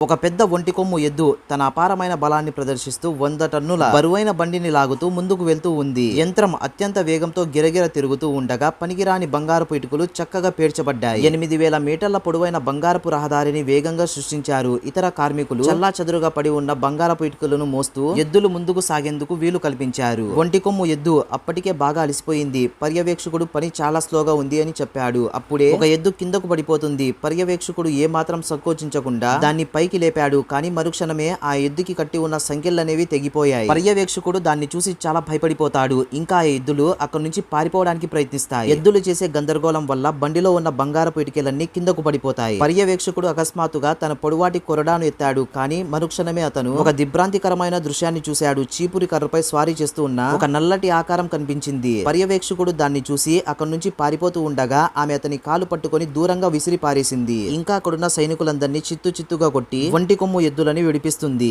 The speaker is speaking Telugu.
ఒక పెద్ద ఒంటికొమ్ము ఎద్దు తన అపారమైన బలాన్ని ప్రదర్శిస్తూ 100 టన్నుల బరువైన బండిని లాగుతూ ముందుకు వెళ్తూ ఉంది. యంత్రం అత్యంత వేగంతో గిరగిర తిరుగుతూ ఉండగా పనికిరాని బంగారపు ఇటుకలు చక్కగా పేర్చబడ్డాయి. 8000 మీటర్ల పొడవైన బంగారపు రహదారిని వేగంగా సృష్టించారు. ఇతర కార్మికులు చల్లాచెదురుగా పడి ఉన్న బంగారపు ఇటుకలను మోస్తూ ఎద్దులు ముందుకు సాగేందుకు వీలు కల్పించారు. ఒంటికొమ్ము ఎద్దు అప్పటికే బాగా అలసిపోయింది. పర్యవేక్షకుడు పని చాలా స్లోగా ఉంది అని చెప్పాడు. అప్పుడే ఒక ఎద్దు కిందకు పడిపోతుంది. పర్యవేక్షకుడు ఏమాత్రం సంకోచించకుండా దాన్ని పైకి లేపాడు. కానీ మరుక్షణమే ఆ ఎద్దుకి కట్టి ఉన్న సంకెళ్లనేవి తెగిపోయాయి. పర్యవేక్షకుడు దాన్ని చూసి చాలా భయపడిపోతాడు. ఇంకా ఆ ఎద్దులు అక్కడి నుంచి పారిపోవడానికి ప్రయత్నిస్తాయి. ఎద్దులు చేసే గందరగోళం వల్ల బండిలో ఉన్న బంగారపు ఇటుకలన్నీ కిందకు పడిపోతాయి. పర్యవేక్షకుడు అకస్మాత్తుగా తన పొడవాటి కొరడాను ఎత్తాడు. కానీ మరుక్షణమే అతను ఒక దిగ్భ్రాంతికరమైన దృశ్యాన్ని చూశాడు. చీపురి కర్రపై స్వారీ చేస్తూ ఉన్న ఒక నల్లటి ఆకారం కనిపించింది. పర్యవేక్షకుడు దాన్ని చూసి అక్కడి నుంచి పారిపోతూ ఉండగా ఆమె అతని కాలు పట్టుకొని దూరంగా విసిరి పారేసింది. ఇంకా అక్కడున్న సైనికులందరినీ చిత్తుగా కొట్టి ఒంటికొమ్ము ఎద్దులని విడిపిస్తుంది.